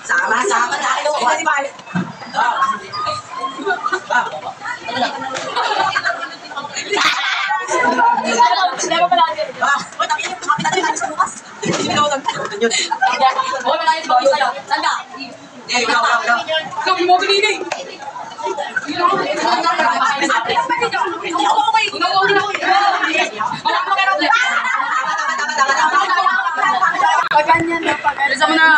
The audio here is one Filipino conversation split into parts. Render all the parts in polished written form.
Sama-sama na kayo. Kasi ba? Paganyan na, paganyan. Isa mo na.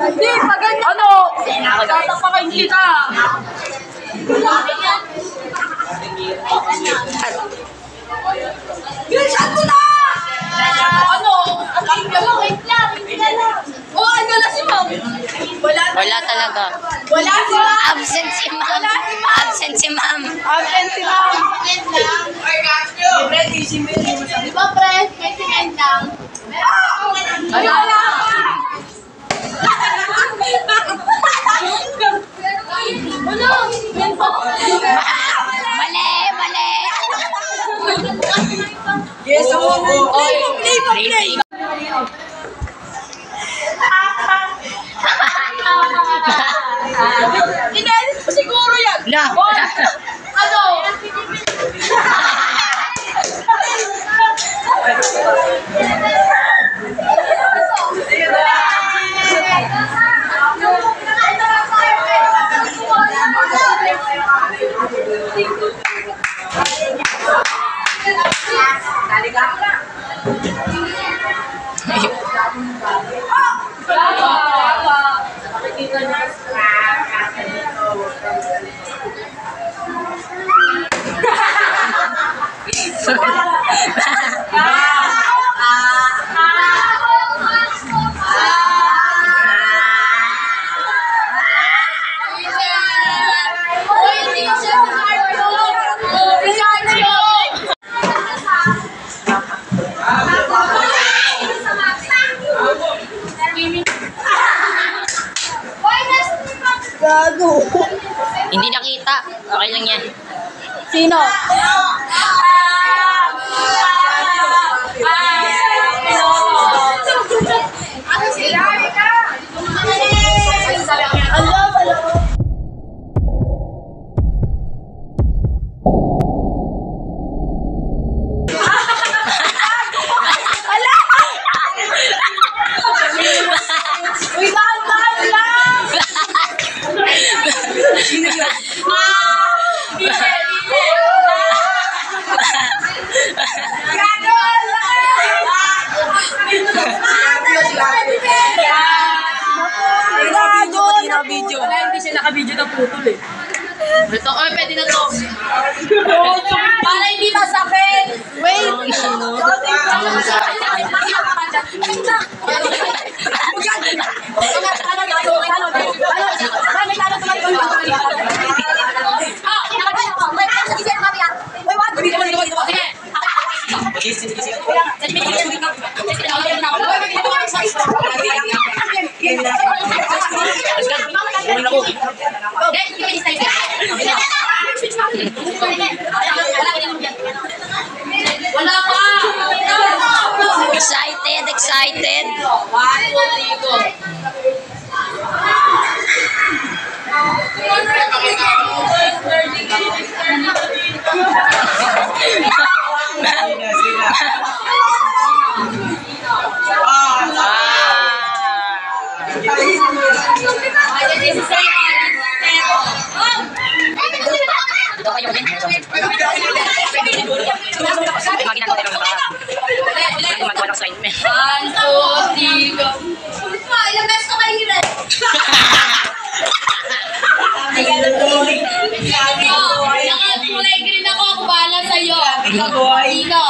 Hindi, paganyan. Ano? Tatapakin kita. Bilisan mo na! Ano? Wait lang. Oh, ano na si Ma'am? Wala talaga. Wala si Ma'am. Absent si Ma'am. Absent si Ma'am. Absent si Ma'am. Di ba, pre? May tingin lang. Wala lang. Mali, mali. Yes, Play. Inelis mo siguro yan. No. Ano? Gago. Hindi nakita. Okay lang yan. Sino? Video. Wala, hindi siya naka-video na putol eh. Ito, pwede na to. Para hindi masakit. Wait. Wala pa! Excited, excited. 1, 2, 3, go. Kulay green ako, ako bahala sa'yo. Sino?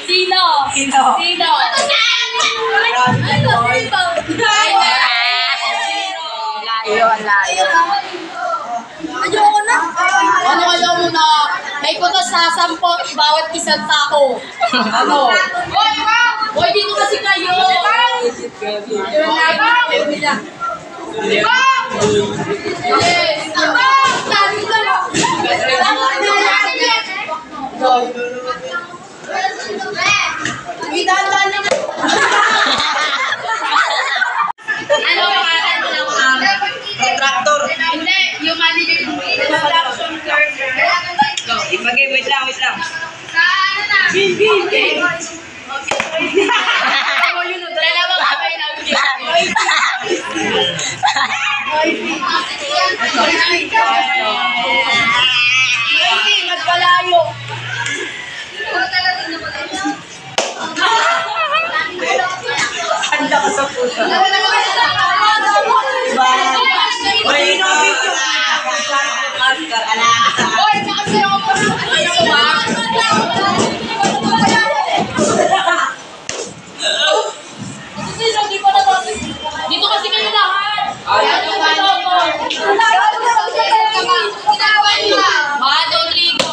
Sino? Sino? Sino? Sino? tayo. Ayoko na. Ano ayaw mo na? May kutos sa 10 bawat isang tao. Ano? Hoy, dito kasi kayo! Ano pangalan mo ng Protractor. Hindi, yung manager yung instruction clerk. Ipagay, wait lang. Dalawang kamay na Nagpalayo. Handa ka sa puso. Oscar, anak. Hoy, kasi ako pa dito kasi kayo lahat. One, two, three, go.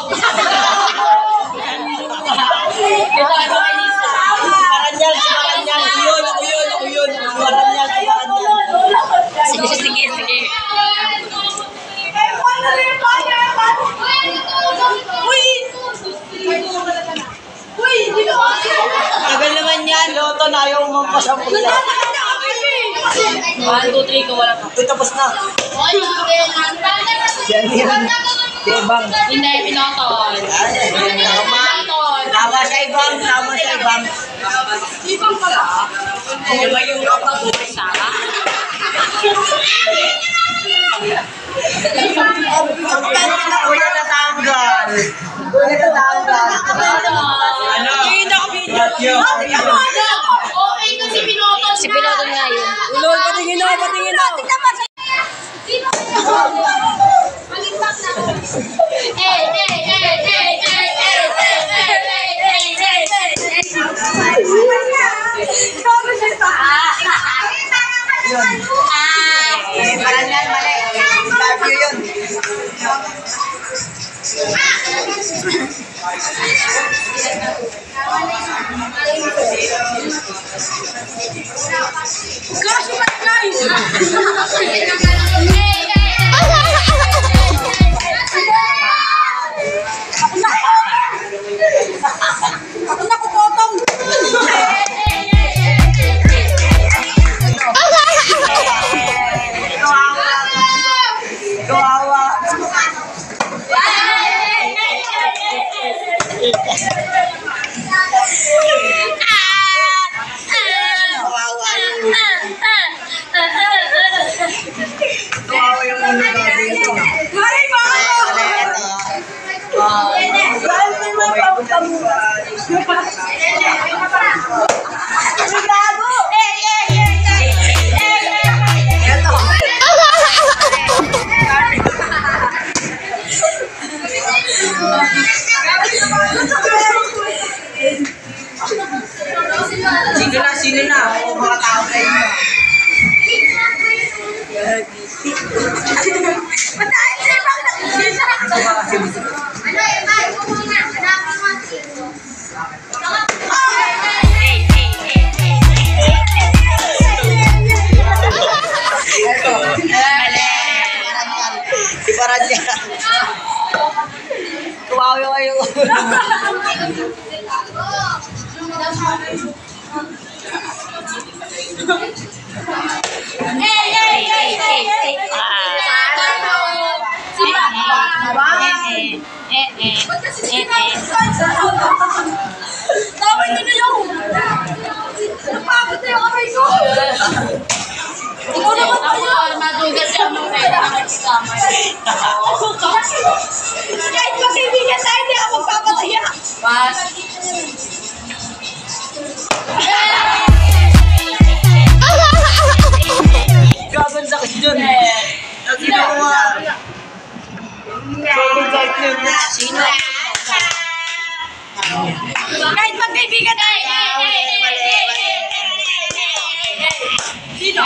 Ako yun. Maranyal. Sige. Tagal naman yan. Loto na ayaw mampasa mo siya. 1, 2, 3, go. Wala pa. Uy, tapos na. Yan. Ibang. Hindi, pinotol. Pinotol. Tama sa ibang. Ibang pala. Ano ba yung kapag-uwi sa? Kuya natanggal. Ano? Video. Okay, kasi pinotol Si Pinotol nga yun. Ulol, patingin na. Maranyal, mali. Interview yun. Sino na? O mga tao kayo. Si Baranya. Kumawi kayo. Tawag nyo na yung. Napapot na yung kamay ko. Ikaw naman tayo. Madugas siya mo pwede na mag-scammer. Kahit magkaibigan tayo, hindi ako magpapataya. Pas. Gagan sakit dun. Nakita ko nga. Gagan sakit dun. Sino? Kahit magkaibigan tayo. Sino?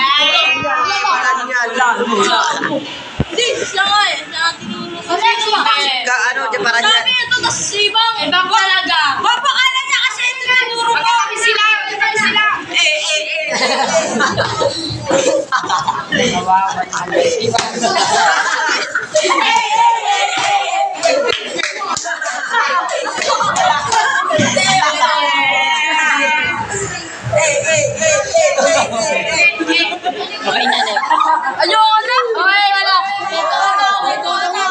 Maranyal lang. Hindi, siya nga eh. Siya nga tinuro sa Ano, dyan para dyan. Sabi ito, tas ibang. Ibang talaga. Papakalan niya kasi ito tinuro ko. Magkakabi sila. Magkakabi sila. Okay na na. Ayoko na. Okay, wala. Ito na.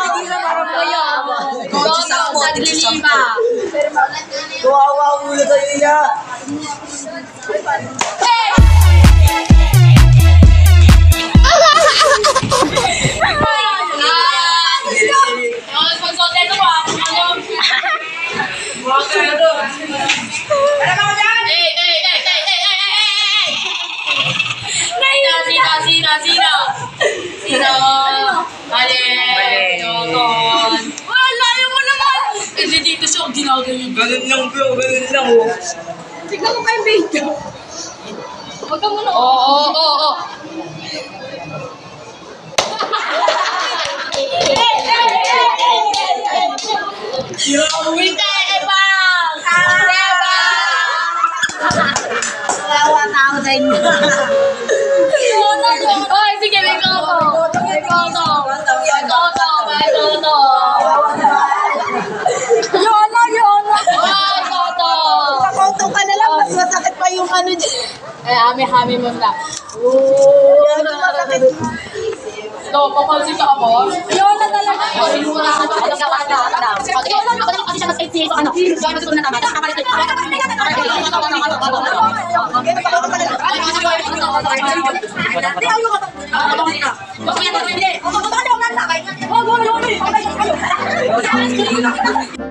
Naglilima. Kawawa ulo tayo niya. Sino? Mali. Joton. Layo mo naman. Hindi dito siya. Ginaganyan. Ganun lang bro, ganun lang oh. Tignan mo pa yung video. Huwag ka muna. Oo. Winte, Ebang! Kawawa tao sa inyo. Oy, sige, may koto. May koto. Yola. Oy, koto. Pakoto ka na lang. Mas masakit pa yung ano dyan. Hami mo na. Masakit. Ito, papansin ka mo? Yola talaga. Kasi muna ka ito. Kasi siya mas so ano? Kaya mas na tama. Hindi.